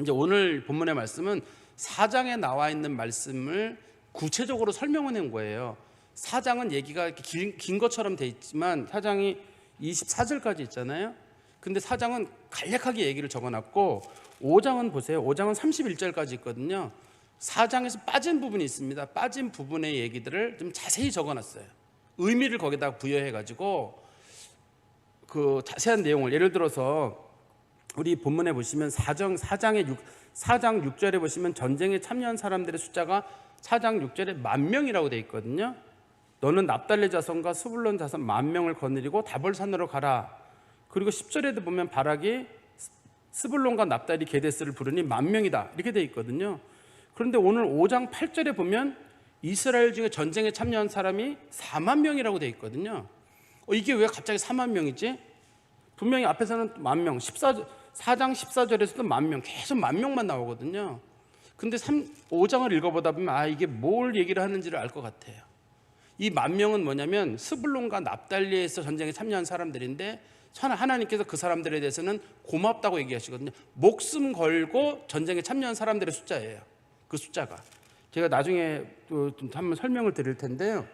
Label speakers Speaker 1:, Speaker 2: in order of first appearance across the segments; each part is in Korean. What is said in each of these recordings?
Speaker 1: 이제 오늘 본문의 말씀은 4장에 나와 있는 말씀을 구체적으로 설명해 낸 거예요. 4장은 얘기가 이렇게 긴 것처럼 돼 있지만 4장이 24절까지 있잖아요. 근데 4장은 간략하게 얘기를 적어놨고 5장은 보세요. 5장은 31절까지 있거든요. 4장에서 빠진 부분이 있습니다. 빠진 부분의 얘기들을 좀 자세히 적어놨어요. 의미를 거기다 부여해가지고 그 자세한 내용을, 예를 들어서 우리 본문에 보시면 4장 6절에 보시면 전쟁에 참여한 사람들의 숫자가 4장 6절에 10,000명이라고 되어 있거든요. 너는 납달리 자손과 스불론 자손 10,000명을 거느리고 다볼산으로 가라. 그리고 10절에도 보면 바락이 스불론과 납달리 게데스를 부르니 10,000명이다 이렇게 되어 있거든요. 그런데 오늘 5장 8절에 보면 이스라엘 중에 전쟁에 참여한 사람이 40,000명이라고 되어 있거든요. 이게 왜 갑자기 40,000명이지? 분명히 앞에서는 10,000명, 4장 14절에서도 10,000명, 계속 10,000명만 나오거든요. 근데 5장을 읽어보다 보면 이게 뭘 얘기를 하는지를 알 것 같아요. 이 10,000명은 뭐냐면 스불론과 납달리에서 전쟁에 참여한 사람들인데 하나님께서 그 사람들에 대해서는 고맙다고 얘기하시거든요. 목숨 걸고 전쟁에 참여한 사람들의 숫자예요. 그 숫자가. 제가 나중에 또 한번 설명을 드릴 텐데요.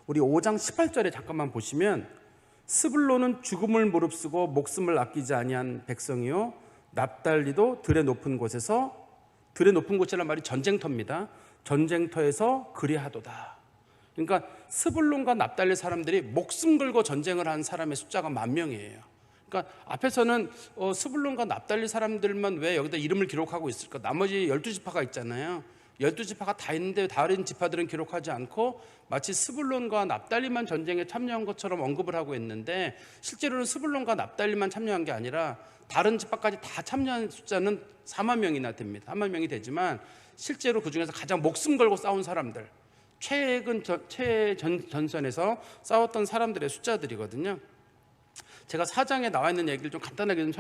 Speaker 1: 우리 5장 18절에 잠깐만 보시면 스불론은 죽음을 무릅쓰고 목숨을 아끼지 아니한 백성이요 납달리도 들의 높은 곳에서, 들의 높은 곳이라는 말이 전쟁터입니다. 전쟁터에서 그리하도다. 그러니까 스불론과 납달리 사람들이 목숨 걸고 전쟁을 한 사람의 숫자가 10,000명이에요. 그러니까 앞에서는 스불론과 납달리 사람들만 왜 여기다 이름을 기록하고 있을까? 나머지 12지파가 있잖아요. 12지파가 다 있는데 다른 지파들은 기록하지 않고 마치 스불론과 납달리만 전쟁에 참여한 것처럼 언급을 하고 있는데, 실제로는 스불론과 납달리만 참여한 게 아니라 다른 지파까지 다 참여한 숫자는 40,000명이나 됩니다. 40,000명이 되지만 실제로 그중에서 가장 목숨 걸고 싸운 사람들, 최전선에서 싸웠던 사람들의 숫자들이거든요. 제가 4장에 나와 있는 얘기를 좀 간단하게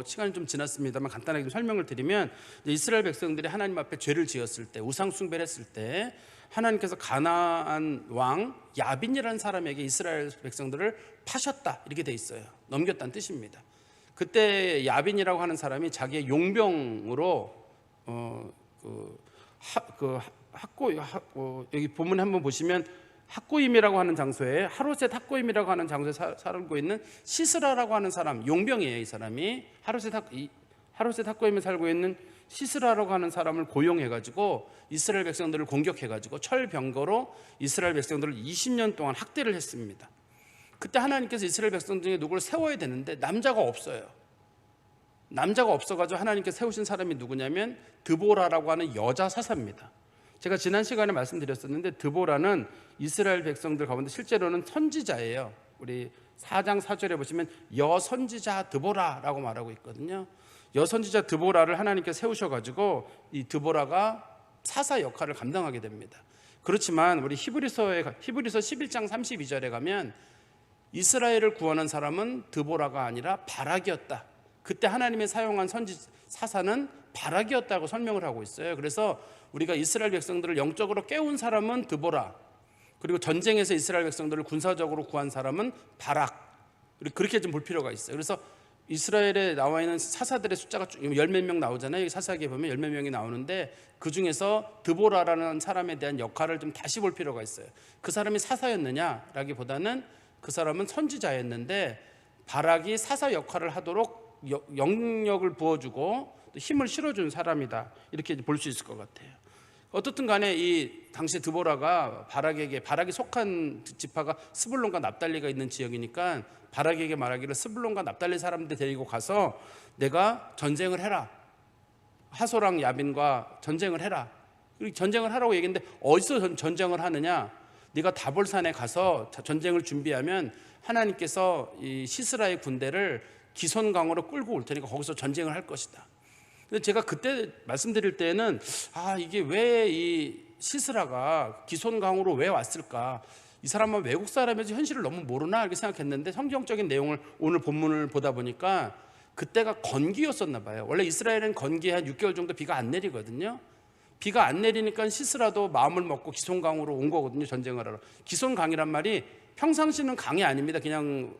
Speaker 1: 시간이 좀 지났습니다만 간단하게 좀 설명을 드리면, 이스라엘 백성들이 하나님 앞에 죄를 지었을 때, 우상 숭배를 했을 때 하나님께서 가나안 왕 야빈이라는 사람에게 이스라엘 백성들을 파셨다 이렇게 돼 있어요. 넘겼다는 뜻입니다. 그때 야빈이라고 하는 사람이 자기의 용병으로 여기 본문에 한번 보시면 학고임이라고 하는 장소에, 하로셋 학고임이라고 하는 장소에 살고 있는 시스라라고 하는 사람, 용병이에요. 이 사람이 하로셋 학고임에 살고 있는 시스라라고 하는 사람을 고용해가지고 이스라엘 백성들을 공격해가지고 철병거로 이스라엘 백성들을 20년 동안 학대를 했습니다. 그때 하나님께서 이스라엘 백성 중에 누구를 세워야 되는데 남자가 없어요. 남자가 없어가지고 하나님께서 세우신 사람이 누구냐면 드보라라고 하는 여자 사사입니다. 제가 지난 시간에 말씀드렸었는데 드보라는 이스라엘 백성들 가운데 실제로는 선지자예요. 우리 4장 4절에 보시면 여선지자 드보라라고 말하고 있거든요. 여선지자 드보라를 하나님께서 세우셔가지고 이 드보라가 사사 역할을 감당하게 됩니다. 그렇지만 우리 히브리서 11장 32절에 가면 이스라엘을 구원한 사람은 드보라가 아니라 바락이었다. 그때 하나님이 사용한 사사는 바락이었다고 설명을 하고 있어요. 그래서 우리가 이스라엘 백성들을 영적으로 깨운 사람은 드보라, 그리고 전쟁에서 이스라엘 백성들을 군사적으로 구한 사람은 바락, 그렇게 좀 볼 필요가 있어요. 그래서 이스라엘에 나와 있는 사사들의 숫자가 열몇 명 나오잖아요. 사사기에 보면 열몇 명이 나오는데 그 중에서 드보라라는 사람에 대한 역할을 좀 다시 볼 필요가 있어요. 그 사람이 사사였느냐라기보다는 그 사람은 선지자였는데 바락이 사사 역할을 하도록 영역을 부어주고 힘을 실어준 사람이다, 이렇게 볼 수 있을 것 같아요. 어떻든 간에 이 당시 드보라가 바락이 속한 지파가 스불론과 납달리가 있는 지역이니까 바락에게 말하기를 스불론과 납달리 사람들 데리고 가서 내가 전쟁을 해라, 하소랑 야빈과 전쟁을 해라, 그리고 전쟁을 하라고 얘기했는데 어디서 전쟁을 하느냐? 네가 다볼산에 가서 전쟁을 준비하면 하나님께서 이 시스라의 군대를 기손강으로 끌고 올 테니까 거기서 전쟁을 할 것이다. 근데 제가 그때 말씀드릴 때는 이게 왜 이 시스라가 기손강으로 왜 왔을까? 이 사람은 외국 사람이지 현실을 너무 모르나 이렇게 생각했는데 성경적인 내용을 오늘 본문을 보다 보니까 그때가 건기였었나 봐요. 원래 이스라엘은 건기에 한 6개월 정도 비가 안 내리거든요. 비가 안 내리니까 시스라도 마음을 먹고 기손강으로 온 거거든요. 전쟁을 하러. 기손강이란 말이 평상시는 강이 아닙니다. 그냥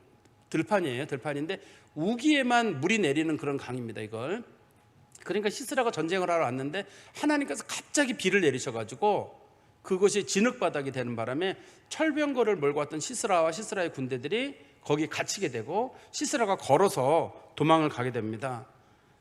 Speaker 1: 들판이에요. 들판인데 우기에만 물이 내리는 그런 강입니다. 이걸. 그러니까 시스라가 전쟁을 하러 왔는데 하나님께서 갑자기 비를 내리셔가지고 그것이 진흙바닥이 되는 바람에 철병거를 몰고 왔던 시스라와 시스라의 군대들이 거기 갇히게 되고 시스라가 걸어서 도망을 가게 됩니다.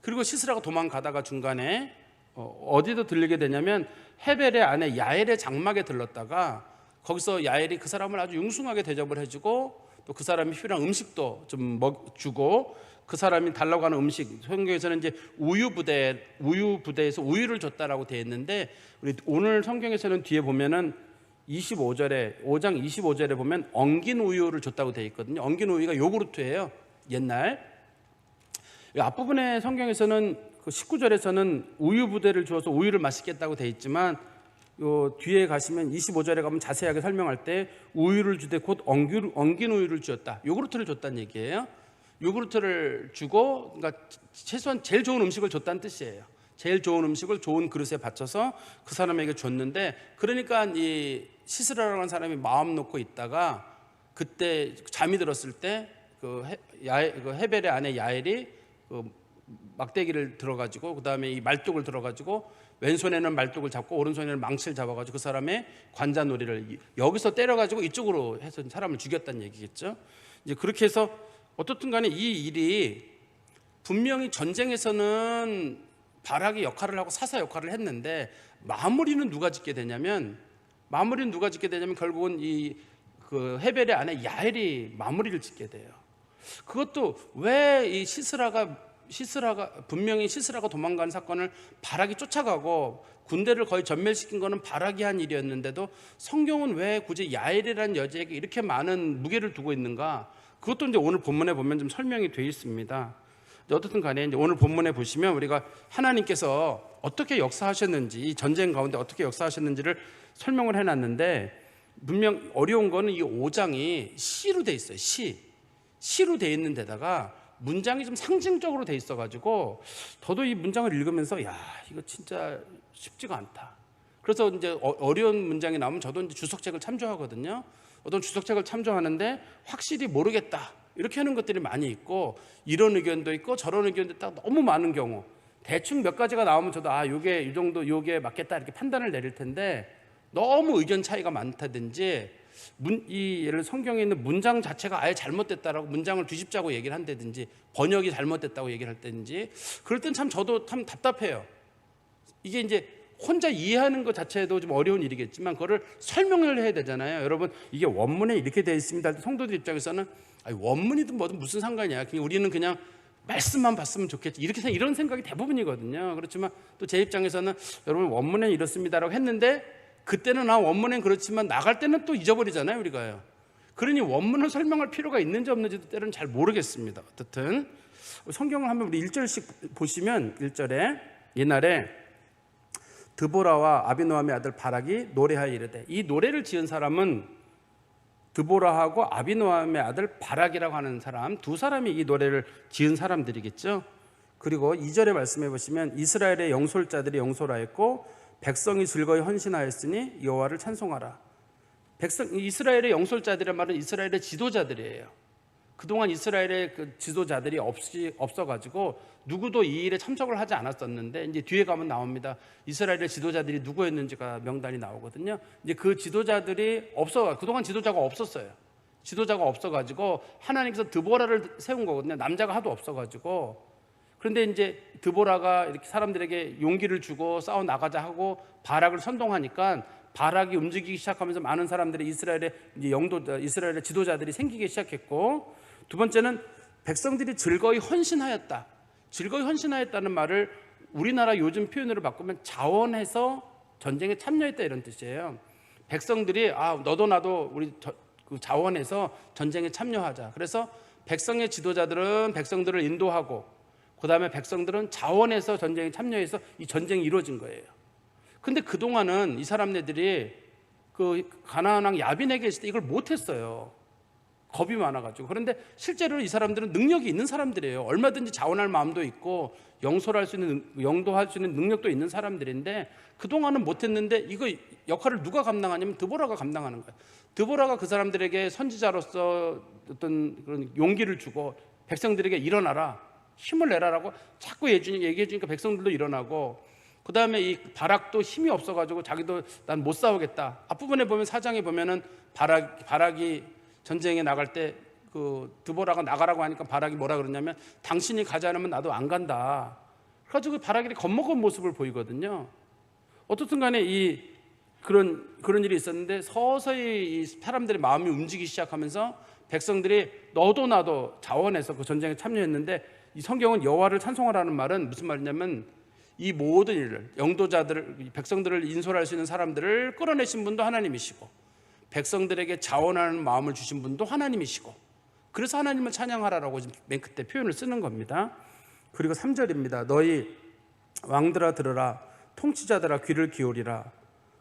Speaker 1: 그리고 시스라가 도망가다가 중간에 어디도 들리게 되냐면 헤벨의 아내 야엘의 장막에 들렀다가 거기서 야엘이 그 사람을 아주 융숭하게 대접을 해주고 또 그 사람이 필요한 음식도 좀 주고 그 사람이 달라고 하는 음식, 성경에서는 이제 우유 부대에서 우유를 줬다라고 되어 있는데 우리 오늘 성경에서는 뒤에 보면은 25절에 5장 25절에 보면 엉긴 우유를 줬다고 되어 있거든요. 엉긴 우유가 요구르트예요. 옛날 앞부분의 성경에서는 그 19절에서는 우유 부대를 주어서 우유를 마시겠다고 되어 있지만 요 뒤에 가시면 25절에 가면 자세하게 설명할 때 우유를 주되 곧 엉긴 우유를 주었다. 요구르트를 줬다는 얘기예요. 요구르트를 주고 그러니까 최소한 제일 좋은 음식을 줬다는 뜻이에요. 제일 좋은 음식을 좋은 그릇에 받쳐서 그 사람에게 줬는데 그러니까 이 시스라라는 사람이 마음 놓고 있다가 그때 잠이 들었을 때 그 헤벨의 아내 야엘이 그 막대기를 들어가지고 그 다음에 이 말뚝을 들어가지고 왼손에는 말뚝을 잡고 오른손에는 망치를 잡아가지고 그 사람의 관자놀이를 여기서 때려가지고 이쪽으로 해서 사람을 죽였다는 얘기겠죠. 이제 그렇게 해서 어떻든 간에 이 일이 분명히 전쟁에서는 바락이 역할을 하고 사사 역할을 했는데 마무리는 누가 짓게 되냐면 결국은 이 그 헤벨의 아내 야엘이 마무리를 짓게 돼요. 그것도 왜 이 시스라가 분명히 시스라가 도망간 사건을 바락이 쫓아가고 군대를 거의 전멸시킨 거는 바락이 한 일이었는데도 성경은 왜 굳이 야엘이라는 여자에게 이렇게 많은 무게를 두고 있는가? 그것도 이제 오늘 본문에 보면 좀 설명이 되어 있습니다. 어떻든 간에 이제 오늘 본문에 보시면 우리가 하나님께서 어떻게 역사하셨는지 이 전쟁 가운데 어떻게 역사하셨는지를 설명을 해놨는데 분명 어려운 거는 이 5장이 시로 돼 있어요. 시로 돼 있는 데다가 문장이 좀 상징적으로 돼 있어가지고 저도 이 문장을 읽으면서 야 이거 진짜 쉽지가 않다. 그래서 이제 어려운 문장이 나오면 저도 이제 주석책을 참조하거든요. 어떤 주석책을 참조하는데 확실히 모르겠다 이렇게 하는 것들이 많이 있고 이런 의견도 있고 저런 의견도 딱 너무 많은 경우 대충 몇 가지가 나오면 저도 요게 이 정도 요게 맞겠다 이렇게 판단을 내릴 텐데 너무 의견 차이가 많다든지 예를 성경에 있는 문장 자체가 아예 잘못됐다라고 문장을 뒤집자고 얘기를 한다든지 번역이 잘못됐다고 얘기를 할든지 그럴 땐 참 저도 참 답답해요. 이게 이제 혼자 이해하는 것 자체도 좀 어려운 일이겠지만 그거를 설명을 해야 되잖아요. 여러분 이게 원문에 이렇게 되어 있습니다. 성도들 입장에서는 원문이든 뭐든 무슨 상관이야. 우리는 그냥 말씀만 봤으면 좋겠지. 이런 생각이 대부분이거든요. 그렇지만 또 제 입장에서는 여러분 원문에 이렇습니다라고 했는데 그때는 원문엔 그렇지만 나갈 때는 또 잊어버리잖아요 우리가요. 그러니 원문을 설명할 필요가 있는지 없는지도 때로는 잘 모르겠습니다. 어쨌든 성경을 한번 우리 1절씩 보시면 1절에 옛날에 드보라와 아비노함의 아들 바락이 노래하여 이르되 이 노래를 지은 사람은 드보라하고 아비노함의 아들 바락이라고 하는 사람 두 사람이 이 노래를 지은 사람들이겠죠. 그리고 2절에 말씀해 보시면 이스라엘의 영솔자들이 영솔하였고 백성이 즐거이 헌신하였으니 여호와를 찬송하라. 이스라엘의 영솔자들의 말은 이스라엘의 지도자들이에요. 그동안 이스라엘의 그 지도자들이 없어가지고 누구도 이 일에 참석을 하지 않았었는데 이제 뒤에 가면 나옵니다. 이스라엘의 지도자들이 누구였는지가 명단이 나오거든요. 이제 그 지도자들이 그동안 지도자가 없었어요. 지도자가 없어가지고 하나님께서 드보라를 세운 거거든요. 남자가 하도 없어가지고. 그런데 이제 드보라가 이렇게 사람들에게 용기를 주고 싸워 나가자 하고 바락을 선동하니까 바락이 움직이기 시작하면서 많은 사람들이 이스라엘의 지도자들이 생기기 시작했고 두 번째는 백성들이 즐거이 헌신하였다. 즐거이 헌신하였다는 말을 우리나라 요즘 표현으로 바꾸면 자원해서 전쟁에 참여했다 이런 뜻이에요. 백성들이 너도 나도 우리 자원해서 전쟁에 참여하자. 그래서 백성의 지도자들은 백성들을 인도하고 그 다음에 백성들은 자원해서 전쟁에 참여해서 이 전쟁이 이루어진 거예요. 근데 그동안은 이 사람네들이 그 가나안 왕 야빈에게 있을 때 이걸 못했어요. 겁이 많아가지고. 그런데 실제로 이 사람들은 능력이 있는 사람들이에요. 얼마든지 자원할 마음도 있고 영도할 수 있는 능력도 있는 사람들인데 그동안은 못했는데 이거 역할을 누가 감당하냐면 드보라가 감당하는 거예요. 드보라가 그 사람들에게 선지자로서 어떤 그런 용기를 주고 백성들에게 일어나라. 힘을 내라라고 자꾸 얘기해 주니까 백성들도 일어나고, 그 다음에 이 바락도 힘이 없어가지고 자기도 난 못 싸우겠다. 앞부분에 보면 사장에 보면은 바락이 전쟁에 나갈 때 그 드보라가 나가라고 하니까 바락이 뭐라 그러냐면 당신이 가지 않으면 나도 안 간다. 그래가지고 바락이 겁먹은 모습을 보이거든요. 어떻든 간에 그런 일이 있었는데 서서히 이 사람들의 마음이 움직이기 시작하면서 백성들이 너도 나도 자원해서 그 전쟁에 참여했는데, 이 성경은 여호와를 찬송하라는 말은 무슨 말이냐면 이 모든 일을, 영도자들을, 백성들을 인솔할 수 있는 사람들을 끌어내신 분도 하나님이시고 백성들에게 자원하는 마음을 주신 분도 하나님이시고, 그래서 하나님을 찬양하라라고 맨 끝에 표현을 쓰는 겁니다. 그리고 3절입니다. 너희 왕들아 들으라, 통치자들아 귀를 기울이라.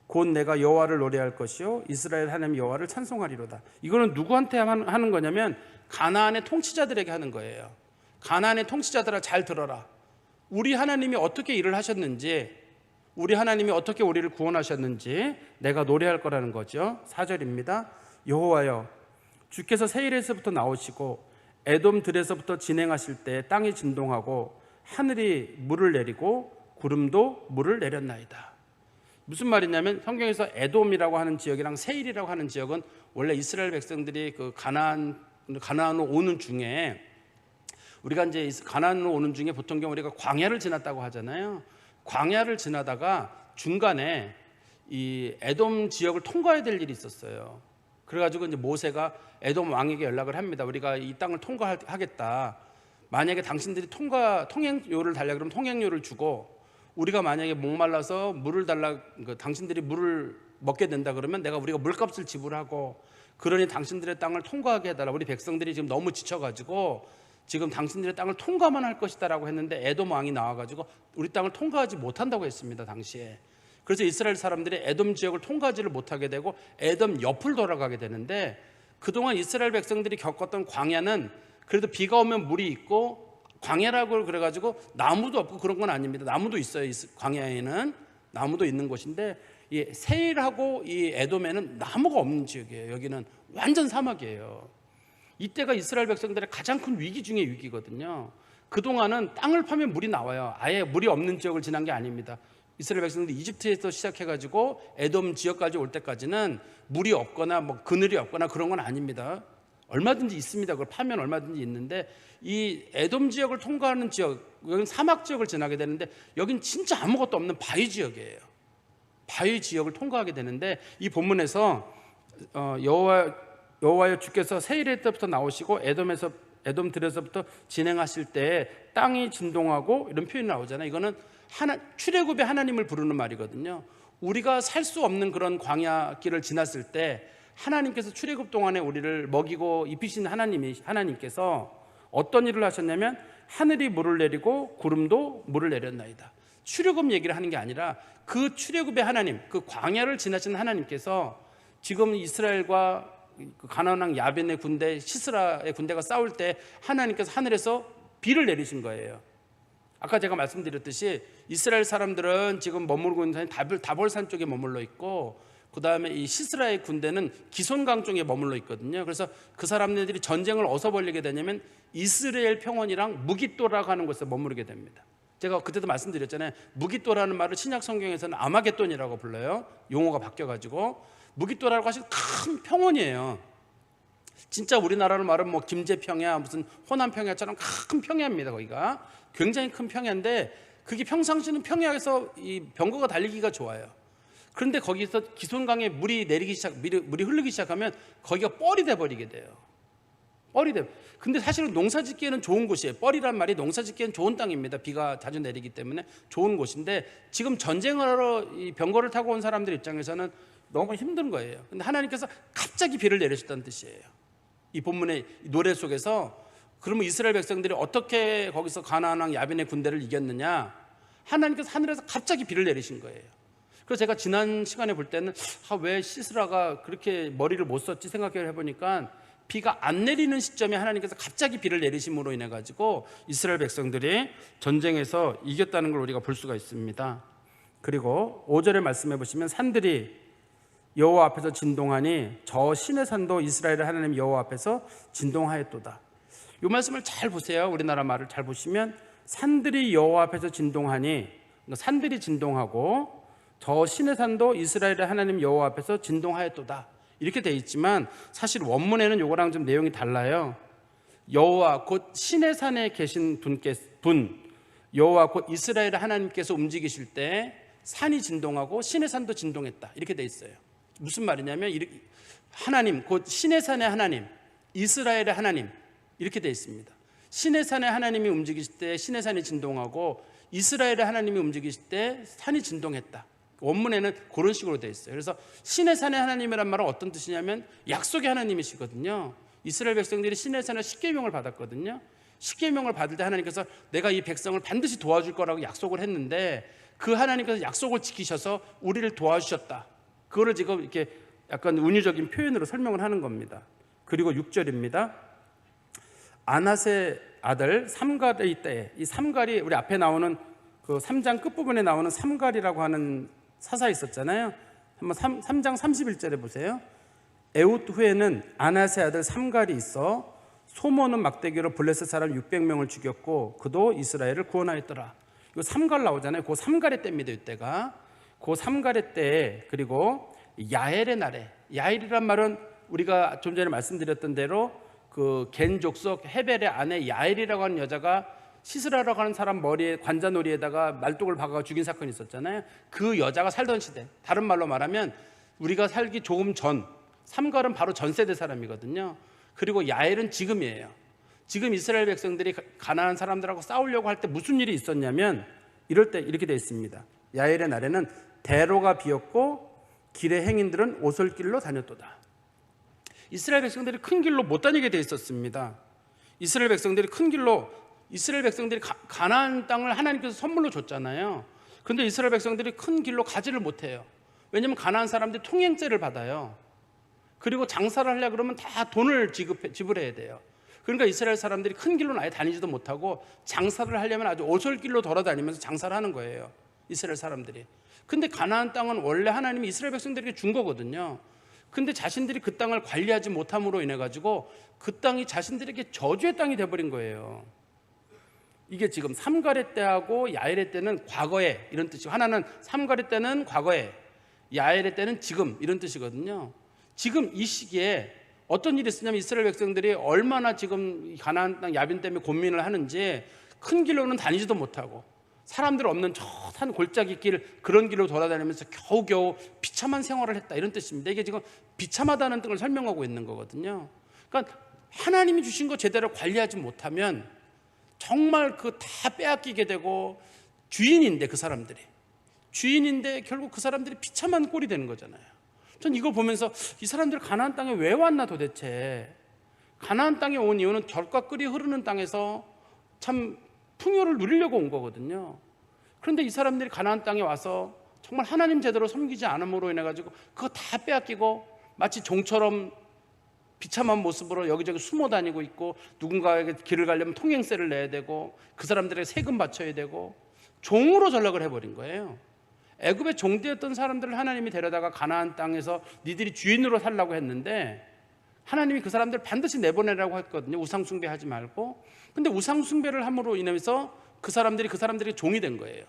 Speaker 1: 곧 내가 여호와를 노래할 것이요 이스라엘 하나님 여호와를 찬송하리로다. 이거는 누구한테 하는 거냐면 가나안의 통치자들에게 하는 거예요. 가나안의 통치자들아 잘 들어라. 우리 하나님이 어떻게 일을 하셨는지, 우리 하나님이 어떻게 우리를 구원하셨는지 내가 노래할 거라는 거죠. 4절입니다. 여호와여, 주께서 세일에서부터 나오시고 에돔 들에서부터 진행하실 때 땅이 진동하고 하늘이 물을 내리고 구름도 물을 내렸나이다. 무슨 말이냐면 성경에서 에돔이라고 하는 지역이랑 세일이라고 하는 지역은 원래 이스라엘 백성들이 그 가나안으로 오는 중에, 우리가 이제 가나안으로 오는 중에 보통 경우 우리가 광야를 지났다고 하잖아요. 광야를 지나다가 중간에 이 에돔 지역을 통과해야 될 일이 있었어요. 그래가지고 이제 모세가 에돔 왕에게 연락을 합니다. 우리가 이 땅을 통과하겠다. 만약에 당신들이 통행료를 달라 그러면 통행료를 주고, 우리가 만약에 목말라서 물을 달라, 당신들이 물을 먹게 된다 그러면 우리가 물값을 지불하고, 그러니 당신들의 땅을 통과하게 해달라. 우리 백성들이 지금 너무 지쳐가지고 지금 당신들의 땅을 통과만 할 것이다라고 했는데 에돔 왕이 나와가지고 우리 땅을 통과하지 못한다고 했습니다, 당시에. 그래서 이스라엘 사람들이 에돔 지역을 통과하지를 못하게 되고 에돔 옆을 돌아가게 되는데, 그동안 이스라엘 백성들이 겪었던 광야는 그래도 비가 오면 물이 있고, 광야라고 그래가지고 나무도 없고 그런 건 아닙니다. 나무도 있어요. 광야에는 나무도 있는 곳인데, 이 세일하고 이 에돔에는 나무가 없는 지역이에요. 여기는 완전 사막이에요. 이때가 이스라엘 백성들의 가장 큰 위기 중의 위기거든요. 그동안은 땅을 파면 물이 나와요. 아예 물이 없는 지역을 지난 게 아닙니다. 이스라엘 백성들이 이집트에서 시작해가지고 에돔 지역까지 올 때까지는 물이 없거나 뭐 그늘이 없거나 그런 건 아닙니다. 얼마든지 있습니다. 그걸 파면 얼마든지 있는데, 이 에돔 지역을 통과하는 지역, 여기는 사막 지역을 지나게 되는데 여긴 진짜 아무것도 없는 바위 지역이에요. 바위 지역을 통과하게 되는데, 이 본문에서 여호와여 주께서 세일의 때부터 나오시고 에돔 들에서부터 진행하실 때 땅이 진동하고 이런 표현이 나오잖아요. 이거는 출애굽의 하나님을 부르는 말이거든요. 우리가 살 수 없는 그런 광야길을 지났을 때 하나님께서 출애굽 동안에 우리를 먹이고 입히신 하나님께서 어떤 일을 하셨냐면 하늘이 물을 내리고 구름도 물을 내렸나이다. 출애굽 얘기를 하는 게 아니라 그 출애굽의 하나님, 그 광야를 지나신 하나님께서 지금 이스라엘과 가나안 왕 야벤의 군대, 시스라의 군대가 싸울 때 하나님께서 하늘에서 비를 내리신 거예요. 아까 제가 말씀드렸듯이 이스라엘 사람들은 지금 머물고 있는 산이 다볼산 쪽에 머물러 있고, 그 다음에 이 시스라의 군대는 기손강 쪽에 머물러 있거든요. 그래서 그 사람들이 전쟁을 어디서 벌이게 되냐면 이스라엘 평원이랑 무깃도라고 하는 곳에 머무르게 됩니다. 제가 그때도 말씀드렸잖아요. 무깃도라는 말을 신약 성경에서는 아마겟돈이라고 불러요. 용어가 바뀌어가지고 무깃도라고 하신 큰 평원이에요. 진짜 우리나라로 말하면 뭐 김제평야, 무슨 호남평야처럼 큰 평야입니다. 거기가 굉장히 큰 평야인데, 그게 평상시는 평야에서 이 병거가 달리기가 좋아요. 그런데 거기서 기손강에 물이 흐르기 시작하면 거기가 뻘이 돼버리게 돼요. 근데 사실은 농사짓기에는 좋은 곳이에요. 뻘이란 말이 농사짓기에는 좋은 땅입니다. 비가 자주 내리기 때문에 좋은 곳인데, 지금 전쟁을 하러 이 병거를 타고 온 사람들 입장에서는 너무 힘든 거예요. 근데 하나님께서 갑자기 비를 내리셨다는 뜻이에요. 이 본문의 노래 속에서. 그러면 이스라엘 백성들이 어떻게 거기서 가나안 왕 야빈의 군대를 이겼느냐? 하나님께서 하늘에서 갑자기 비를 내리신 거예요. 그래서 제가 지난 시간에 볼 때는 왜 시스라가 그렇게 머리를 못 썼지 생각을 해보니까, 비가 안 내리는 시점에 하나님께서 갑자기 비를 내리심으로 인해 가지고 이스라엘 백성들이 전쟁에서 이겼다는 걸 우리가 볼 수가 있습니다. 그리고 5절에 말씀해 보시면 산들이 여호와 앞에서 진동하니 저 신의 산도 이스라엘의 하나님 여호와 앞에서 진동하였도다. 이 말씀을 잘 보세요. 우리나라 말을 잘 보시면 산들이 여호와 앞에서 진동하니, 산들이 진동하고 저 신의 산도 이스라엘의 하나님 여호와 앞에서 진동하였도다, 이렇게 돼 있지만 사실 원문에는 요거랑 좀 내용이 달라요. 여호와 곧 신의 산에 계신 분, 여호와 곧 이스라엘의 하나님께서 움직이실 때 산이 진동하고 신의 산도 진동했다, 이렇게 돼 있어요. 무슨 말이냐면 하나님 곧 신의 산의 하나님, 이스라엘의 하나님, 이렇게 돼 있습니다. 신의 산의 하나님이 움직이실 때 신의 산이 진동하고 이스라엘의 하나님이 움직이실 때 산이 진동했다. 원문에는 그런 식으로 돼 있어요. 그래서 신의 산의 하나님이란 말은 어떤 뜻이냐면 약속의 하나님이시거든요. 이스라엘 백성들이 신의 산에 십계명을 받았거든요. 십계명을 받을 때 하나님께서 내가 이 백성을 반드시 도와줄 거라고 약속을 했는데 그 하나님께서 약속을 지키셔서 우리를 도와주셨다. 그거를 지금 이렇게 약간 은유적인 표현으로 설명을 하는 겁니다. 그리고 6절입니다. 아낫의 아들 삼갈의 때에, 이 삼갈이 우리 앞에 나오는 그 3장 끝부분에 나오는 삼갈이라고 하는 사사 있었잖아요. 한번 3장 31절에 보세요. 에훗 후에는 아낫의 아들 삼갈이 있어 소모는 막대기로 블레셋 사람 600명을 죽였고 그도 이스라엘을 구원하였더라. 이거 삼갈 나오잖아요. 그 삼갈의 때입니다. 이때가 그 삼갈의 때에, 그리고 야엘의 날에, 야엘이란 말은 우리가 좀 전에 말씀드렸던 대로 그 겐 족속 헤벨의 아내 야엘이라고 하는 여자가 시스라라고 하는 사람 머리에 관자놀이에다가 말뚝을 박아 죽인 사건이 있었잖아요. 그 여자가 살던 시대, 다른 말로 말하면 우리가 살기 조금 전, 삼갈은 바로 전 세대 사람이거든요. 그리고 야엘은 지금이에요. 지금 이스라엘 백성들이 가나안 사람들하고 싸우려고 할 때 무슨 일이 있었냐면 이럴 때 이렇게 되어 있습니다. 야엘의 날에는 대로가 비었고 길의 행인들은 오솔길로 다녔도다. 이스라엘 백성들이 큰 길로 못 다니게 되어 있었습니다. 이스라엘 백성들이 가나안 땅을 하나님께서 선물로 줬잖아요. 그런데 이스라엘 백성들이 큰 길로 가지를 못해요. 왜냐하면 가나안 사람들이 통행세를 받아요. 그리고 장사를 하려고 그러면 다 돈을 지불해야 돼요. 그러니까 이스라엘 사람들이 큰 길로는 아예 다니지도 못하고 장사를 하려면 아주 오솔길로 돌아다니면서 장사를 하는 거예요, 이스라엘 사람들이. 근데 가나안 땅은 원래 하나님이 이스라엘 백성들에게 준 거거든요. 근데 자신들이 그 땅을 관리하지 못함으로 인해 가지고 그 땅이 자신들에게 저주의 땅이 돼버린 거예요. 이게 지금 삼갈의 때하고 야엘의 때는 과거에, 이런 뜻이고, 하나는 삼갈의 때는 과거에, 야엘의 때는 지금, 이런 뜻이거든요. 지금 이 시기에 어떤 일이 있었냐면 이스라엘 백성들이 얼마나 지금 가나안 땅 야빈 때문에 고민을 하는지 큰 길로는 다니지도 못하고 사람들 없는 저 산 골짜기 길, 그런 길로 돌아다니면서 겨우겨우 비참한 생활을 했다, 이런 뜻입니다. 이게 지금 비참하다는 뜻을 설명하고 있는 거거든요. 그러니까 하나님이 주신 거 제대로 관리하지 못하면 정말 그 다 빼앗기게 되고, 주인인데 그 사람들이 주인인데 결국 그 사람들이 비참한 꼴이 되는 거잖아요. 전 이걸 보면서 이 사람들 가나안 땅에 왜 왔나 도대체. 가나안 땅에 온 이유는 젖과 꿀이 흐르는 땅에서 참 풍요를 누리려고 온 거거든요. 그런데 이 사람들이 가나안 땅에 와서 정말 하나님 제대로 섬기지 않음으로 인해 가지고 그거 다 빼앗기고 마치 종처럼 비참한 모습으로 여기저기 숨어 다니고 있고, 누군가에게 길을 가려면 통행세를 내야 되고 그 사람들에게 세금 바쳐야 되고 종으로 전락을 해버린 거예요. 애굽의 종되었던 사람들을 하나님이 데려다가 가나안 땅에서 니들이 주인으로 살라고 했는데 하나님이 그 사람들을 반드시 내보내라고 했거든요. 우상 숭배하지 말고. 근데 우상 숭배를 함으로 인해서 그 사람들이 종이 된 거예요.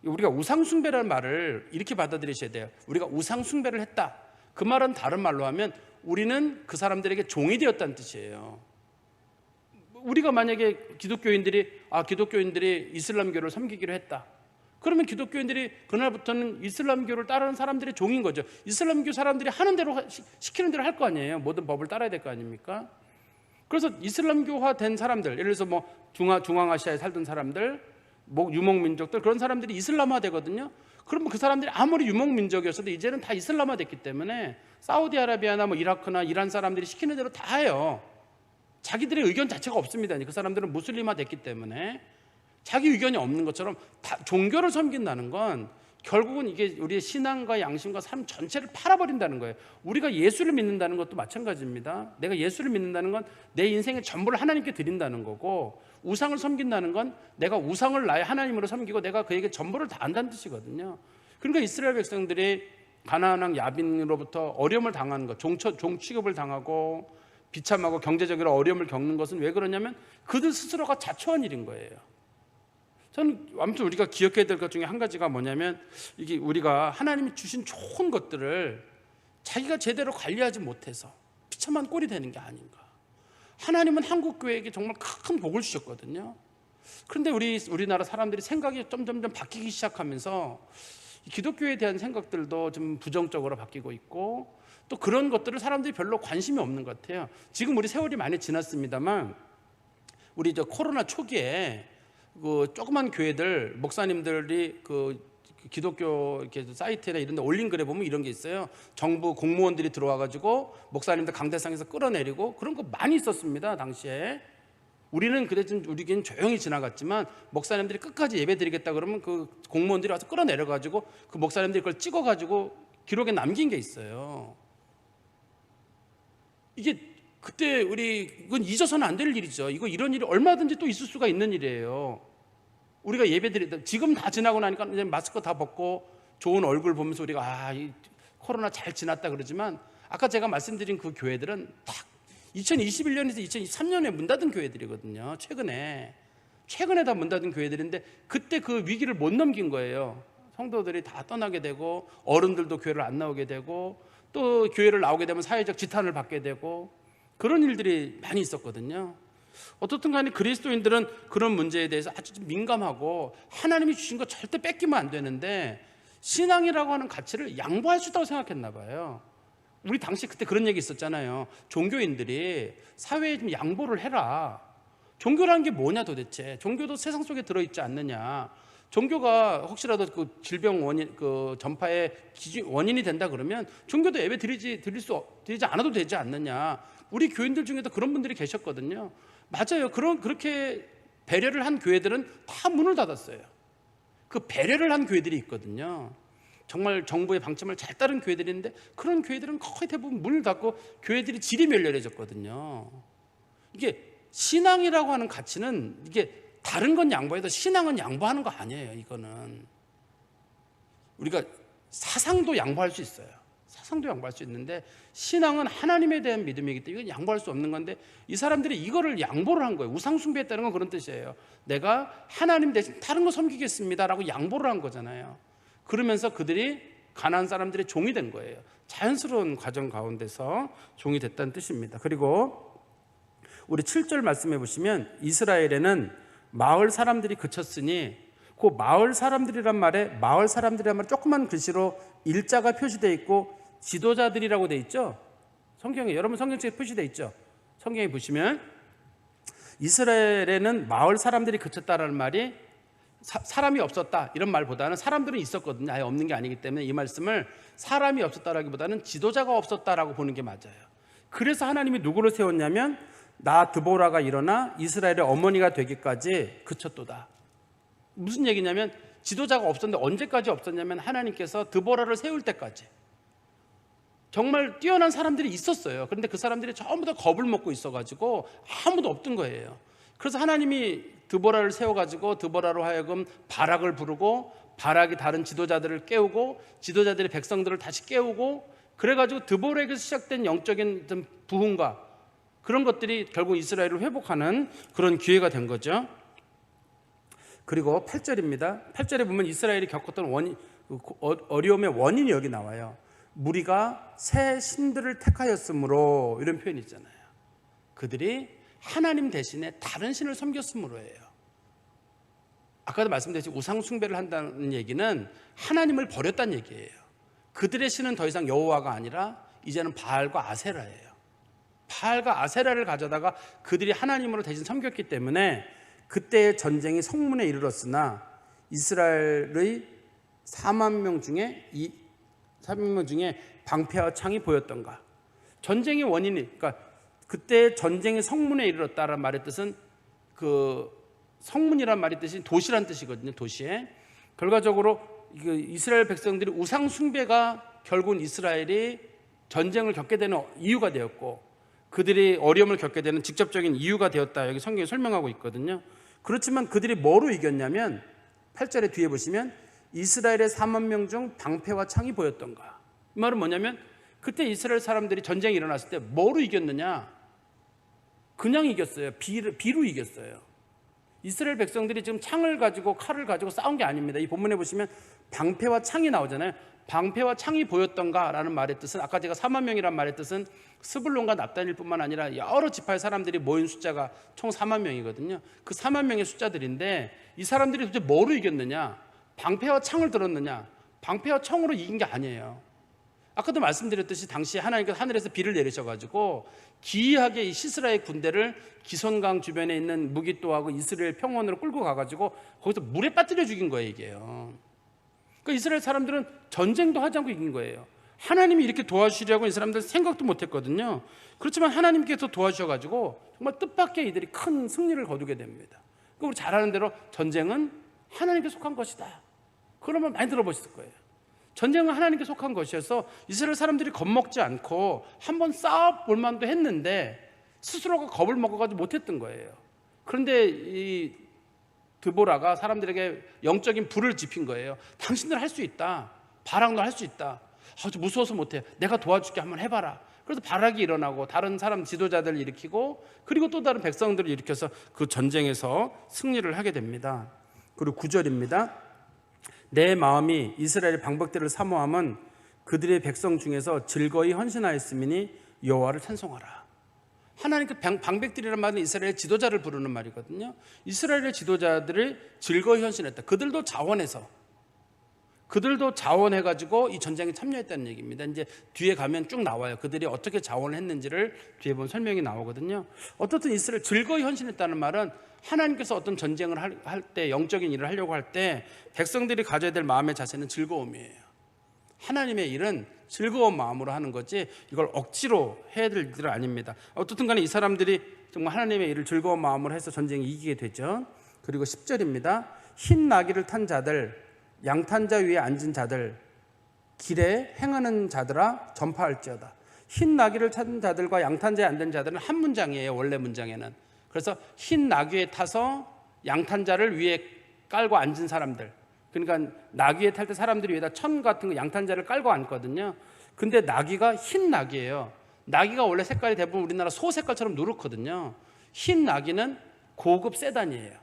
Speaker 1: 우리가 우상 숭배라는 말을 이렇게 받아들이셔야 돼요. 우리가 우상 숭배를 했다, 그 말은 다른 말로 하면 우리는 그 사람들에게 종이 되었다는 뜻이에요. 우리가 만약에 기독교인들이 이슬람교를 섬기기로 했다, 그러면 기독교인들이 그날부터는 이슬람교를 따르는 사람들의 종인 거죠. 이슬람교 사람들이 하는 대로, 시키는 대로 할 거 아니에요. 모든 법을 따라야 될 거 아닙니까? 그래서 이슬람교화 된 사람들, 예를 들어서 뭐 중앙아시아에 살던 사람들, 유목민족들, 그런 사람들이 이슬람화 되거든요. 그러면 그 사람들이 아무리 유목민족이었어도 이제는 다 이슬람화 됐기 때문에 사우디아라비아나 이라크나 이란 사람들이 시키는 대로 다 해요. 자기들의 의견 자체가 없습니다. 그 사람들은 무슬림화 됐기 때문에 자기 의견이 없는 것처럼 다 종교를 섬긴다는 건 결국은 이게 우리의 신앙과 양심과 삶 전체를 팔아버린다는 거예요. 우리가 예수를 믿는다는 것도 마찬가지입니다. 내가 예수를 믿는다는 건 내 인생의 전부를 하나님께 드린다는 거고, 우상을 섬긴다는 건 내가 우상을 나의 하나님으로 섬기고 내가 그에게 전부를 다 안다는 뜻이거든요. 그러니까 이스라엘 백성들이 가나안 야빈으로부터 어려움을 당하는 것, 종 취급을 당하고 비참하고 경제적으로 어려움을 겪는 것은 왜 그러냐면 그들 스스로가 자초한 일인 거예요. 저는 아무튼 우리가 기억해야 될 것 중에 한 가지가 뭐냐면 이게 우리가 하나님이 주신 좋은 것들을 자기가 제대로 관리하지 못해서 비참한 꼴이 되는 게 아닌가. 하나님은 한국교회에게 정말 큰 복을 주셨거든요. 그런데 우리나라 사람들이 생각이 점점점 바뀌기 시작하면서 기독교에 대한 생각들도 좀 부정적으로 바뀌고 있고 또 그런 것들을 사람들이 별로 관심이 없는 것 같아요. 지금 우리 세월이 많이 지났습니다만 우리 코로나 초기에 그 조그만 교회들 목사님들이 그 기독교 이렇게 사이트나 이런 데 올린 글에 보면 이런 게 있어요. 정부 공무원들이 들어와 가지고 목사님들 강대상에서 끌어내리고 그런 거 많이 있었습니다. 당시에. 우리는 우리는 조용히 지나갔지만 목사님들이 끝까지 예배 드리겠다 그러면 그 공무원들이 와서 끌어내려 가지고 그 목사님들이 그걸 찍어 가지고 기록에 남긴 게 있어요. 이게 그때 이건 잊어서는 안 될 일이죠. 이런 일이 얼마든지 또 있을 수가 있는 일이에요. 우리가 예배드리다 지금 다 지나고 나니까 이제 마스크 다 벗고 좋은 얼굴 보면서 우리가 이 코로나 잘 지났다 그러지만 아까 제가 말씀드린 그 교회들은 딱 2021년에서 2023년에 문 닫은 교회들이거든요. 최근에 다 문 닫은 교회들인데 그때 그 위기를 못 넘긴 거예요. 성도들이 다 떠나게 되고 어른들도 교회를 안 나오게 되고 또 교회를 나오게 되면 사회적 지탄을 받게 되고 그런 일들이 많이 있었거든요. 어떻든 간에 그리스도인들은 그런 문제에 대해서 아주 민감하고 하나님이 주신 거 절대 뺏기면 안 되는데 신앙이라고 하는 가치를 양보할 수 있다고 생각했나 봐요. 우리 당시 그때 그런 얘기 있었잖아요. 종교인들이 사회에 좀 양보를 해라. 종교라는 게 뭐냐 도대체. 종교도 세상 속에 들어있지 않느냐. 종교가 혹시라도 그 질병 원인, 그 전파의 원인이 된다 그러면 종교도 예배 드리지 않아도 되지 않느냐. 우리 교인들 중에도 그런 분들이 계셨거든요. 맞아요. 그렇게 배려를 한 교회들은 다 문을 닫았어요. 그 배려를 한 교회들이 있거든요. 정말 정부의 방침을 잘 따른 교회들인데 그런 교회들은 거의 대부분 문을 닫고 교회들이 질이 멸렬해졌거든요. 이게 신앙이라고 하는 가치는 이게 다른 건 양보해도 신앙은 양보하는 거 아니에요. 이거는 우리가 사상도 양보할 수 있어요. 사상도 양보할 수 있는데 신앙은 하나님에 대한 믿음이기 때문에 이건 양보할 수 없는 건데 이 사람들이 이거를 양보를 한 거예요. 우상 숭배했다는 건 그런 뜻이에요. 내가 하나님 대신 다른 거 섬기겠습니다라고 양보를 한 거잖아요. 그러면서 그들이 가나안 사람들의 종이 된 거예요. 자연스러운 과정 가운데서 종이 됐다는 뜻입니다. 그리고 우리 7절 말씀해 보시면 이스라엘에는 마을 사람들이 그쳤으니 그 마을 사람들이란 말에 조그만 글씨로 일자가 표시되어 있고 지도자들이라고 되어 있죠. 성경에 여러분 성경책에 표시되어 있죠. 성경에 보시면 이스라엘에는 마을 사람들이 그쳤다라는 말이 사람이 없었다 이런 말보다는 사람들은 있었거든요. 아예 없는 게 아니기 때문에 이 말씀을 사람이 없었다라기보다는 지도자가 없었다라고 보는 게 맞아요. 그래서 하나님이 누구를 세웠냐면 나 드보라가 일어나 이스라엘의 어머니가 되기까지 그쳤도다. 무슨 얘기냐면 지도자가 없었는데 언제까지 없었냐면 하나님께서 드보라를 세울 때까지 정말 뛰어난 사람들이 있었어요. 그런데 그 사람들이 전부 다 겁을 먹고 있어가지고 아무도 없던 거예요. 그래서 하나님이 드보라를 세워가지고 드보라로 하여금 바락을 부르고 바락이 다른 지도자들을 깨우고 지도자들이 백성들을 다시 깨우고 그래가지고 드보라에게서 시작된 영적인 부흥과 그런 것들이 결국 이스라엘을 회복하는 그런 기회가 된 거죠. 그리고 8절입니다. 8절에 보면 이스라엘이 겪었던 어려움의 원인이 여기 나와요. 무리가 새 신들을 택하였으므로 이런 표현이 있잖아요. 그들이 하나님 대신에 다른 신을 섬겼으므로예요. 아까도 말씀드렸듯이 우상 숭배를 한다는 얘기는 하나님을 버렸다는 얘기예요. 그들의 신은 더 이상 여호와가 아니라 이제는 바알과 아세라예요. 바알과 아세라를 가져다가 그들이 하나님으로 대신 섬겼기 때문에 그때의 전쟁이 성문에 이르렀으나 이스라엘의 4만 명 중에 방패와 창이 보였던가. 전쟁의 원인이 그러니까 그때 전쟁이 성문에 이르렀다라는 말의 뜻은 그 성문이란 말의 뜻이 도시란 뜻이거든요. 도시에 결과적으로 이스라엘 백성들이 우상 숭배가 결국은 이스라엘이 전쟁을 겪게 되는 이유가 되었고 그들이 어려움을 겪게 되는 직접적인 이유가 되었다. 여기 성경이 설명하고 있거든요. 그렇지만 그들이 뭐로 이겼냐면 8절에 뒤에 보시면 이스라엘의 4만 명 중 방패와 창이 보였던가. 이 말은 뭐냐면 그때 이스라엘 사람들이 전쟁이 일어났을 때 뭐로 이겼느냐? 그냥 이겼어요. 비로 이겼어요. 이스라엘 백성들이 지금 창을 가지고 칼을 가지고 싸운 게 아닙니다. 이 본문에 보시면 방패와 창이 나오잖아요. 방패와 창이 보였던가라는 말의 뜻은, 아까 제가 4만 명이란 말의 뜻은 스불론과 납단일뿐만 아니라 여러 지파의 사람들이 모인 숫자가 총 4만 명이거든요. 그 4만 명의 숫자들인데 이 사람들이 도대체 뭐로 이겼느냐? 방패와 창을 들었느냐? 방패와 청으로 이긴 게 아니에요. 아까도 말씀드렸듯이 당시 하나님께서 하늘에서 비를 내리셔가지고 기이하게 이 시스라의 군대를 기손강 주변에 있는 무기또하고 이스라엘 평원으로 끌고 가가지고 거기서 물에 빠뜨려 죽인 거예요, 이게요. 그러니까 이스라엘 사람들은 전쟁도 하지 않고 이긴 거예요. 하나님이 이렇게 도와주시려고 이 사람들 생각도 못했거든요. 그렇지만 하나님께서 도와주셔가지고 정말 뜻밖의 이들이 큰 승리를 거두게 됩니다. 그러니까 우리 잘 아는 대로 전쟁은 하나님께 속한 것이다. 그러면 많이 들어보셨을 거예요. 전쟁은 하나님께 속한 것이어서 이스라엘 사람들이 겁먹지 않고 한번 싸워볼 만도 했는데 스스로가 겁을 먹어가지고 못했던 거예요. 그런데 이 드보라가 사람들에게 영적인 불을 지핀 거예요. 당신들 할 수 있다. 바락도 할 수 있다. 저 무서워서 못해. 내가 도와줄게. 한번 해봐라. 그래서 바락이 일어나고 다른 사람 지도자들을 일으키고 그리고 또 다른 백성들을 일으켜서 그 전쟁에서 승리를 하게 됩니다. 그리고 9절입니다. 내 마음이 이스라엘의 방백들을 사모함은 그들의 백성 중에서 즐거이 헌신하였음이니 여호와를 찬송하라. 하나님께 방백들이란 말은 이스라엘 지도자를 부르는 말이거든요. 이스라엘의 지도자들을 즐거이 헌신했다. 그들도 자원해가지고 이 전쟁에 참여했다는 얘기입니다. 이제 뒤에 가면 쭉 나와요. 그들이 어떻게 자원을 했는지를 뒤에 보면 설명이 나오거든요. 어떻든 이스라엘 즐거이 헌신했다는 말은 하나님께서 어떤 전쟁을 할 때, 영적인 일을 하려고 할 때 백성들이 가져야 될 마음의 자세는 즐거움이에요. 하나님의 일은 즐거운 마음으로 하는 거지 이걸 억지로 해야 될 일은 아닙니다. 어떻든 간에 이 사람들이 정말 하나님의 일을 즐거운 마음으로 해서 전쟁에 이기게 되죠. 그리고 10절입니다. 흰 나귀를 탄 자들, 양탄자 위에 앉은 자들, 길에 행하는 자들아 전파할지어다. 흰 나귀를 탄 자들과 양탄자에 앉은 자들은 한 문장이에요. 원래 문장에는. 그래서 흰 나귀에 타서 양탄자를 위에 깔고 앉은 사람들, 그러니까 나귀에 탈 때 사람들이 위에다 천 같은 거 양탄자를 깔고 앉거든요. 근데 나귀가 흰 나귀예요. 나귀가 원래 색깔이 대부분 우리나라 소 색깔처럼 누렇거든요. 흰 나귀는 고급 세단이에요.